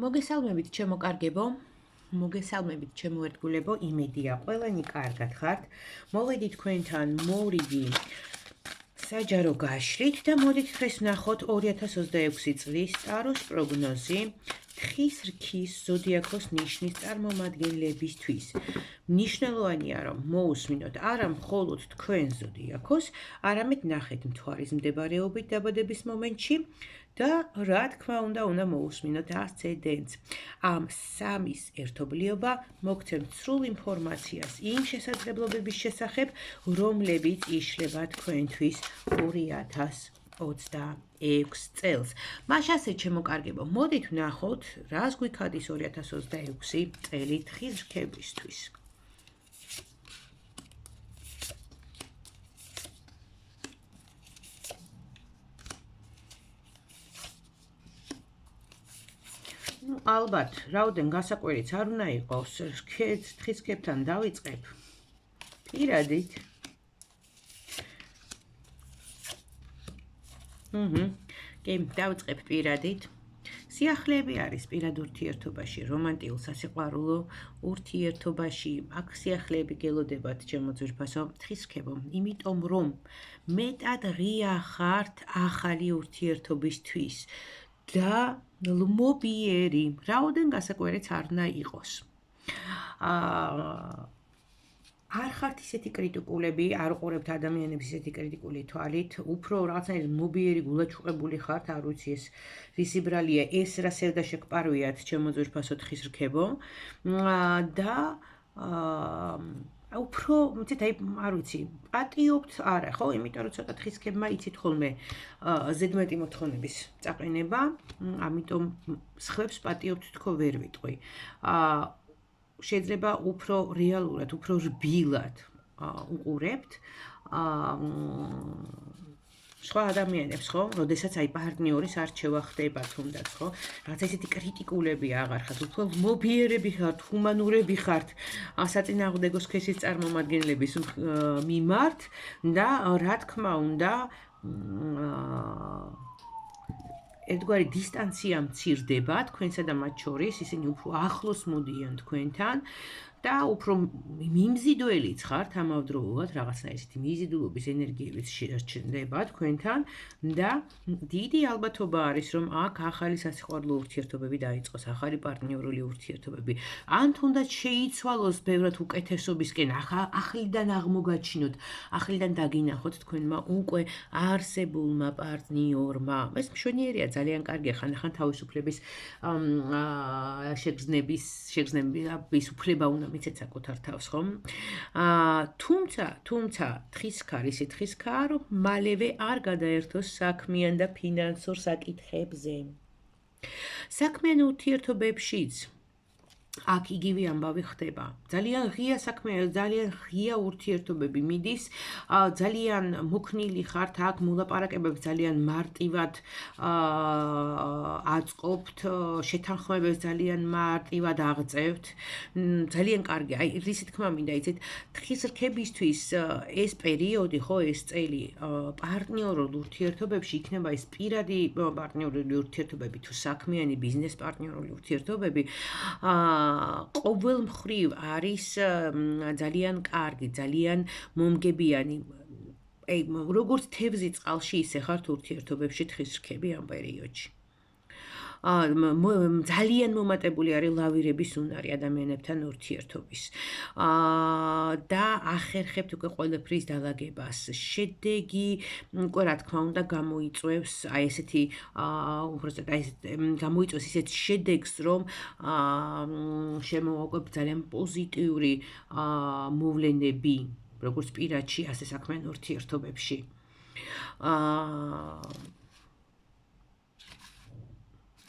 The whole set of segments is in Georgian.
მოგესალმებით ჩემო კარგებო, მოგესალმებით ჩემო ერთგულებო, იმედია ყველანი კარგად ხართ. მოვედით თქვენთან მოვიდი საჯარო გაშრით და მოდით დღეს ვნახოთ 2026 წლის ტაროს პროგნოზი თხის რქის ზოდიაქოს ნიშნის წარმომადგენლებისთვის. მნიშვნელოვანია რომ მოусმინოთ არა მხოლოდ თქვენ ზოდიაქოს, არამედ ნახეთ მთვარის მდებარეობით დაბადების მომენტში და რა თქმა უნდა მოусმინოთ ასცენდენტს. ამ სამის ერთობლიობა მოგცემთ სრულ ინფორმაციას იმ შესაძლებლობების შესახებ, რომლებიც იშლება თქვენთვის 2026 წელს. მაშასე ჩემო კარგებო, მოდით ვნახოთ, რას გვიქადის 2026 წელი თხის რქებისთვის. ალბათ, რაოდენ გასაკვირიც არ უნდა იყოს, თხის რქებთან დავიწყებ პირადით. კი, დავიწყებ პირადით. სიახლეები არის პირად ურთიერთობაში, რომანტიულ სასიყვარულო ურთიერთობაში. აქ სიახლეები გელოდებათ ჩემო ძვირფასო თხის რქებო, იმიტომ რომ მეტად ღია ხართ ახალი ურთიერთობისთვის და ლმობიერი, რაოდენ გასაკვირიც არ უნდა იყოს. არ ხართ ისეთი კრიტიკულები, არ უყურებთ ადამიანებს ისეთი კრიტიკული თვალით, უფრო რაღაცნაირად ლმობიერი, გულაჩუყებული ხართ, არ ვიცი ეს რისი ბრალია, ეს რა სევდა შეგპარვიათ ჩემო ძვირფასო თხის რქებო და უფრო, ვიცით, არ ვიცი, პატიობთ არა, ხო? იმიტომ რომ ცოტა თხის რქებმა იცით ხოლმე ზედმეტი მოთხოვნების წაყენება, ამიტომ სხვებს პატიობთ თქო ვერ ვიტყვი. შეიძლება უფრო რეალურად, უფრო რბილად უყურებთ სხვა ადამიანებს, ხო? როდესაც პარტნიორის არჩევა ხდება თუნდაც, ხო? რაღაცა ისეთი კრიტიკულები აღარ ხართ, უფრო ლმობიერები ხართ, ჰუმანურები ხართ საწინააღმდეგო სქესის წარმომადგენლების მიმართ და რა თქმა უნდა ერთგვარი დისტანცია მცირდება თქვენსა და მათ შორის, ისინი უფრო ახლოს მოდიან თქვენთან და უფრო მიმზიდველიც ხართ ამავდროულად, რაღაცნაირი მიზიდულობის ენერგიებიც შეჩნდება თქვენთან და დიდი ალბათობა არის, რომ აქ ახალი სასიყვარულო ურთიერთობები დაიწყოს, ახალი პარტნიორული ურთიერთობები. ან თუნდაც შეიცვალოს ბევრად უკეთესობისკენ, ახლიდან აღმოგაჩინოთ, ახლიდან დაგინახოთ თქვენმა უკვე არსებულმა პარტნიორმა. ეს მშვენიერია, ძალიან კარგია, ხანდახან თავისუფლების შეგრძნების უფლება უნდა მიცეთ საკუთარ თავს, ხო? თუმცა თხისქარ ისე თხისქარ, რომ მალევე არ გადაერთოს საქმიან და ფინანსურ საკითხებზე. საქმიან ურთიერთობებშიც აქ იგივე ამბავი ხდება. ძალიან ღია საქმე, ძალიან ღია ურთიერთობები მიდის, ძალიან მოქნილი ხართ, აქ მოლაპარაკებებს ძალიან მარტივად აწყობთ, შეთანხმებებს ძალიან მარტივად აღწევთ. ძალიან კარგი, რისი თქმა მინდა, იცით, თხის რქებისთვის ეს პერიოდი, ხო, ეს წელი პარტნიორულ ურთიერთობებში იქნება ეს პირადი პარტნიორული ურთიერთობები თუ საქმიანი ბიზნეს პარტნიორული ურთიერთობები ყოველ მხრივ არის ძალიან კარგი, ძალიან მომგებიანი. როგორც თევზი წყალში, ისე ხართ ურთიერთობებში თხის რქები ამ პერიოდში. ძალიან მომატებული არის ლავირების უნარი ადამიანებთან ურთიერთობის და ახერხებთ უკვე ყველაფრის დალაგებას. შედეგი უკვე რა თქმა უნდა გამოიწვევს ესეთი უბრალოდ გამოიწვევს ისეთ შედეგს, რომ შემოვაკვებ ძალიან პოზიტიური მოვლენები, როგორც პირადში, ასე საქმიან ურთიერთობებში.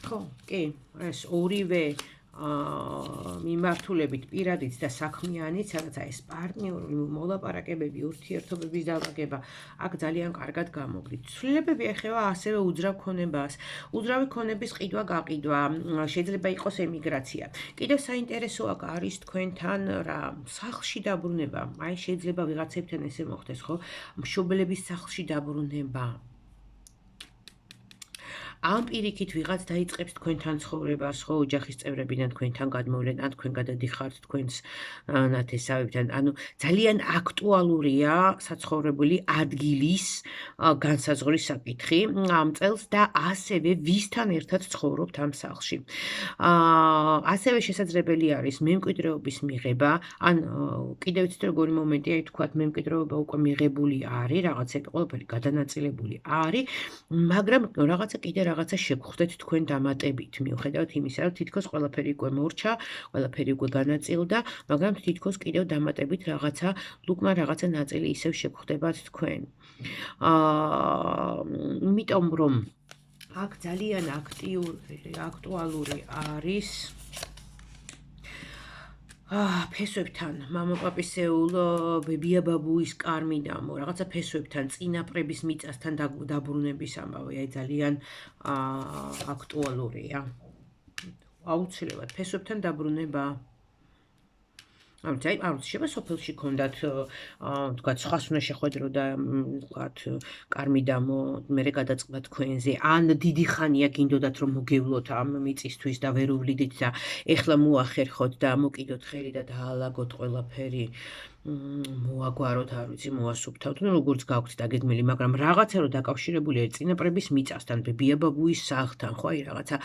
ხო, კი, ეს ორივე მიმართულებით პირადიც და საქმიანიც, სადაც ეს პარტნიორული მოლაპარაკებები, ურთიერთობების დალაგება, აქ ძალიან კარგად გამოგვით. ცვლილებები ეხება ასევე უძრავ ქონებას. უძრავი ქონების ყიდვა-გაყიდვა, შეიძლება იყოს ემიგრაცია. კიდევ საინტერესო აქ არის თქვენთან რა, სახლში დაბრუნება. შეიძლება ვიღაცებთან ესე მოხდეს, ხო? მშობლების სახლში დაბრუნება. ამ პირიქით ვიღაც დაიწყებს თქვენთან ცხოვრებას, ხო, ოჯახის წევრებიდან თქვენთან გადმოვლენ, ან თქვენ გადადიხართ თქვენს ნათესავებთან. ანუ ძალიან აქტუალურია საცხოვრებელი ადგილის განსაზღვრის საკითხი ამ წელს და ასევე ვისთან ერთად ცხოვრობთ ამ სახლში. ასევე შესაძლებელი არის მემკვიდრეობის მიღება, ან კიდევ იცით როგორი მომენტია, თქვათ მემკვიდრეობა უკვე მიღებული არის, რაღაცები ყველაფერი გადანაწილებული არის, მაგრამ რაღაცა კიდე რაღაცა შეგხვდეთ თქვენ დამატებით, მიუხედავად იმისა, რომ თითქოს ყველაფერი უკვე მორჩა, ყველაფერი უკვე განაწილდა, მაგრამ თითქოს კიდევ დამატებით რაღაცა, ლუკმა რაღაცა ნაწილი ისევ შეგხვდებათ თქვენ. იმიტომ რომ აქ ძალიან აქტუალური არის ფესვებთან, მამაპაპისეულ ბებია ბაბუის კარმიდამო, რაღაცა ფესვებთან, წინაპრების მიწასთან დაბრუნების ამბავი, აი ძალიან აქტუალურია. აუცილებლად ფესვებთან დაბრუნება. არ შეიძლება სოფელში ქონდათ თქვათ სხვას უნდა შეხვედრო და თქვათ კარმიდამო მერე გადაწყდა თქვენზე, ან დიდი ხანია გინდოდათ რომ მოგევლოთ ამ მიწისთვის და ვერ უვლიდით და ეხლა მოახერხოთ და მოკიდოთ ხელი და დაალაგოთ ყველაფერი. მოაგვაროთ, არ ვიცი, მოასუფთავთ, როგორც გაქვთ დაგეგმილი, მაგრამ რაღაცა რომ დაკავშირებულია წინაპრების მიწასთან, ბებია ბაბუის სახლთან, ხო, აი რაღაცა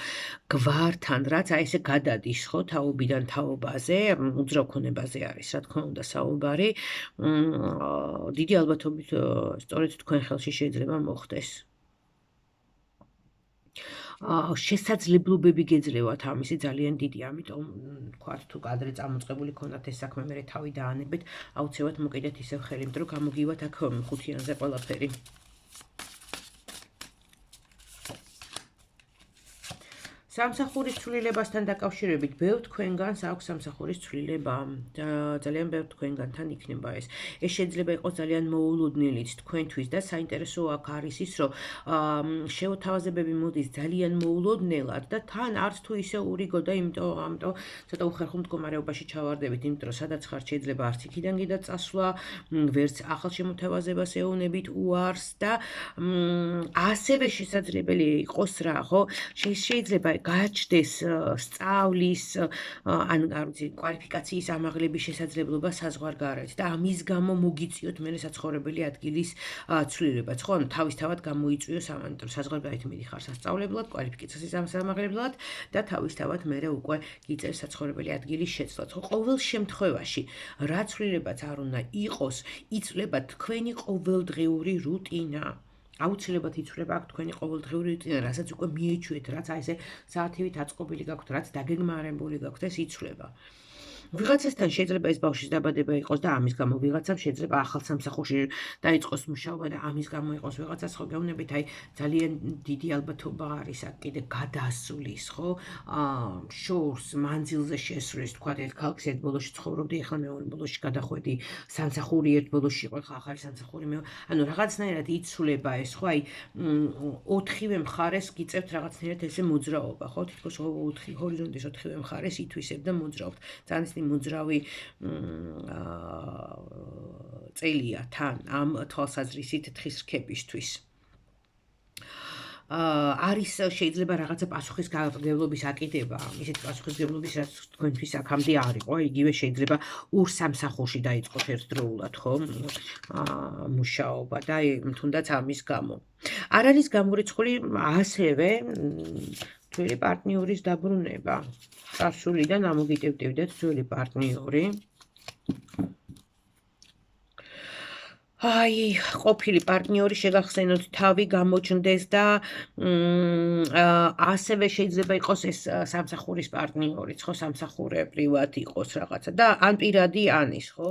გვართან, რაც აი ესე გადადის, ხო, თაობიდან თაობაზე, უძრავ ქონებაზე არის, რა თქმა უნდა, საუბარი. დიდი ალბათობით სწორედ თქვენ ხელში შეიძლება მოხდეს. შესაძლებლობები გეძლევათ ამისი ძალიან დიდი, ამიტომ თქვათ თუ კადრე წამოწყებული ქონდათ ეს საქმე, მერე თავი დაანებეთ, აუცილებლად მოკიდეთ ისევ ხელი, იმიტომ რომ გამოგივათ აქ ხუთიანზე ყველაფერი. სამსახურის ცვლილებასთან დაკავშირებით ბევრ თქვენგანს აქვს სამსახურის ცვლილება და ძალიან ბევრ თქვენგანთან იქნება ეს. ეს შეიძლება იყოს ძალიან მოულოდნელიც თქვენთვის და საინტერესო აქ არის ის, რომ შეუთავაზებები მოდის ძალიან მოულოდნელად და თან არც თუ ისე ურიგო და ამიტომ ცოტა უხერხულ მდგომარეობაში ჩავარდებით, იმიტომ რომ სადაც ხართ შეიძლება არც იქიდან კიდე წასვლა, ვერც ახალ შემოთავაზებას ეუბნებით უარს და ასევე შესაძლებელია იყოს რა, ხო? შეიძლება გაჩნდეს სწავლის, ან არ ვიცი, კვალიფიკაციის ამაღლების შესაძლებლობა საზღვარგარეთ და ამის გამო მოგიწიოთ მერე საცხოვრებელი ადგილის ცვლილებაც, ხო? ანუ თავისთავად გამოიწვიოს ამან, რომ საზღვარგარეთ მიდიხარ სასწავლებლად, კვალიფიკაციის ამაღლებლად და თავისთავად მერე უკვე გიწევს საცხოვრებელი ადგილის შეცვლაც. ხო, ყოველ შემთხვევაში, რა ცვლილებაც არ უნდა იყოს, იცვლება თქვენი ყოველდღიური რუტინა. აუცილებლად იცვლება აქ თქვენი ყოველდღიური რუტინა, რასაც უკვე მიეჩვიეთ, რაც აი ესე საათივით აწყობილი გაქვთ, რაც დაგეგმარებული გაქვთ, ეს იცვლება. ვიღაცასთან შეიძლება ეს ბავშვის დაბადება იყოს და ამის გამო ვიღაცამ შეიძლება ახალ სამსახურში დაიწყოს მუშაობა და ამის გამო იყოს ვიღაცას, ხო, გეუბნებით, აი ძალიან დიდი ალბათობა არის აქ კიდე გადასვლის, ხო, შორს, მანძილზე შესვლის, თქვათ ერთ ქალაქს ერთ ბოლოში ცხოვრობდი, ეხლა მეორე ბოლოში გადახვედი, სამსახური ერთ ბოლოში იყო, ეხლა ახალი სამსახური ანუ რაღაცნაირად იცვლება ეს, ხო, აი 4-ვე მხარეს გიწევთ რაღაცნაირად ესე მოძრაობა, ხო, თითქოს ჰორიზონტის 4-ვე მხარეს ითვისებ და მოძრაობთ. ძალიან მოძრავი წელია თან ამ თვალსაზრისით თხის რქებისთვის. არის შეიძლება რაღაცა პასუხისგებლობის აკიდება, ისეთი პასუხისგებლობის, რაც თქვენთვის აქამდე არ იყო, იგივე შეიძლება ურსამსახურში დაიწყოთ ერთდროულად, ხო, მუშაობა და თუნდაც ამის გამო. არ არის გამორიცხული ასევე ძველი პარტნიორის დაბრუნება. წარსულიდან ამოგიტევდეთ ძველი პარტნიორი. აი, ყოფილი პარტნიორი შეგახსენოთ თავი გამოჩნდეს და ასევე შეიძლება იყოს ეს სამსახურის პარტნიორიც, ხო, სამსახურე პრივატ იყოს რაღაცა და ან პირადი ანის, ხო?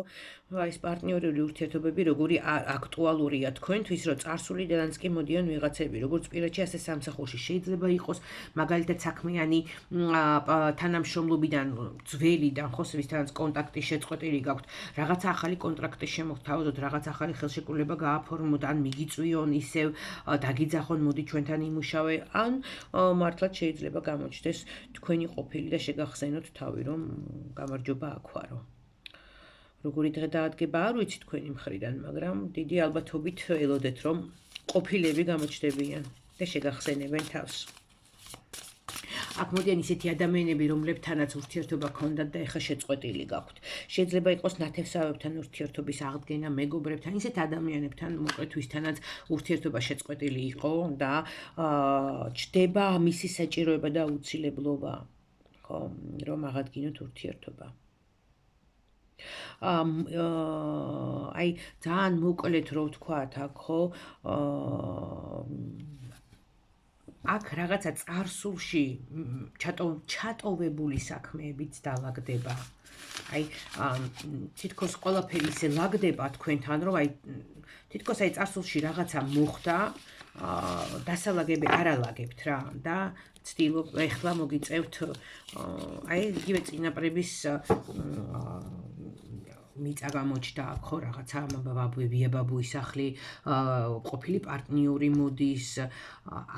აი ეს პარტნიორული ურთიერთობები როგორი აქტუალურია თქვენთვის, რომ წარსულიდანაც კი მოდიან ვიღაცები, როგორც პირადში, ასე სამსახურში. შეიძლება იყოს მაგალითად საქმიანი თანამშრომლობიდან, ძველიდან, ხო, ვისთანაც კონტაქტი შეწყვეტილი გაქვთ, რაღაცა ახალი კონტრაქტი შემოგთავაზოთ, რაღაცა ახალი ხელშეკრულება გააფორმოთ, ან მიგიწვიონ ისევ დაგიძახონ, მოდი ჩვენთან იმუშავე, ან მართლაც შეიძლება გამოჩნდეს თქვენი ყოფილი და შეგახსენოთ თავი, რომ გამარჯობა აქვარო. როგორი დღე დაადგება არ ვიცი თქვენი მხრიდან, მაგრამ დიდი ალბათობით ელოდეთ, რომ ყოფილები გამოჩნდებიან და შეგახსენებენ თავს. აქ მოდიან ისეთი ადამიანები, რომლებთანაც ურთიერთობა გქონდათ და ეხლა შეწყვეტილი გაქვთ. შეიძლება იყოს ნათესავებთან ურთიერთობის აღდგენა, მეგობრებთან, ისეთ ადამიანებთან, მოკლედ ვისთანაც ურთიერთობა შეწყვეტილი იყო და ჩდება მისი საჭიროება და აუცილებლობა, ხო, რომ აღადგინოთ ურთიერთობა. აი ძალიან მოკლედ რო ვთქვათ, აქ ხო, აქ რაღაცა წარსულში ჩატოვებული საქმეებიც დალაგდება. აი თითქოს ყველაფერი ისე ლაგდება თქვენთან, რომ აი თითქოს აი წარსულში რაღაცა მოხდა, დასალაგები არ ალაგებთ რა და ცდილობ ეხლა მოგიწევთ აი იგივე წინაპრების მიწა გამოჩნდა, ხო, რაღაცა ვიაბაბუის სახლი, ყოფილი პარტნიორი მოდის,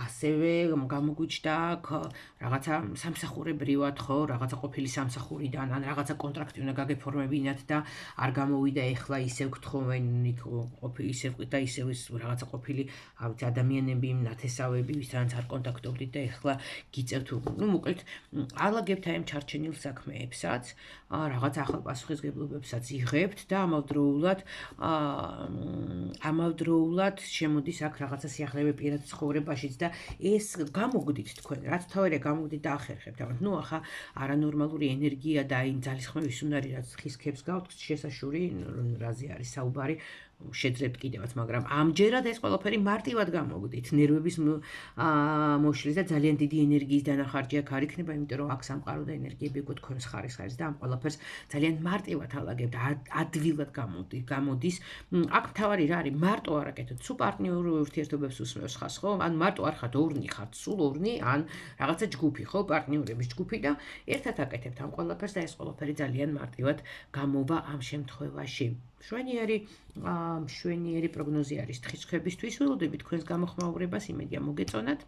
ასევე გამოგვიჩნდა აქ რაღაცა სამსახურებრივად, ხო, რაღაცა ყოფილი სამსახურიდან, ან რაღაცა კონტრაქტი უნდა გაგეფორმებინათ და არ გამოვიდა, ეხლა ისევ გთხოვენ იქ ყოფილი ისევ და ისევ რაღაცა ყოფილი ადამიანები, ნათესავები, ვისთანაც არ კონტაქტობდით და ეხლა გიწევთ, ну, მოკლედ ალაგებთ აი ამ ჩარჩენილ საქმეებსაც, რაღაც ახალ პასუხისგებლობებსაც იღებთ და ამავდროულად შემოდის აქ რაღაცა სიახლოვე პირად ცხოვრებაშიც და ეს გამოგდით თქვენ, რაც თავარია გამოგდით და ახერხებთ. ნუ ახლა არანორმალური ენერგია და აი ძალისხმევის უნარი, რაც ხისქებს გავთ, შესაშური, რაზე არის საუბარი, შეძლებთ კიდევაც, მაგრამ ამჯერად ეს ყველაფერი მარტივად გამოგდით. ნერვების მოშლის და ძალიან დიდი ენერგიის დანახარჯი აქ არ იქნება, იმიტომ რომ აქ სამყარო და ენერგიები უკვე თქვენს ხარისხს არის და ამ ყველაფერს ძალიან მარტივად ალაგებთ, ადვილად გამოდის. აქ მთავარი რა არის? მარტო არ აკეთოთ, სულ პარტნიორულ ურთიერთობებს უსმევს ხას, ხო? ან მარტო არ ხართ ორნი ხართ, სულ ორნი, ან რაღაცა ჯგუფი, ხო, პარტნიორების ჯგუფი და ერთად აკეთებთ ამ ყველაფერს და ეს ყველაფერი ძალიან მარტივად გამოვა ამ შემთხვევაში. მშვენიერი პროგნოზი არის თხიცხებისთვის. ველოდებით თქვენს გამოხმაურებას, იმედია მოგეწონათ.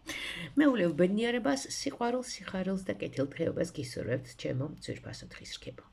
მეულევ ბედნიერებას, სიყვარულს, სიხარულს და კეთილდღეობას გისურვებთ, ჩემო ძვირფასო თხისრქებო.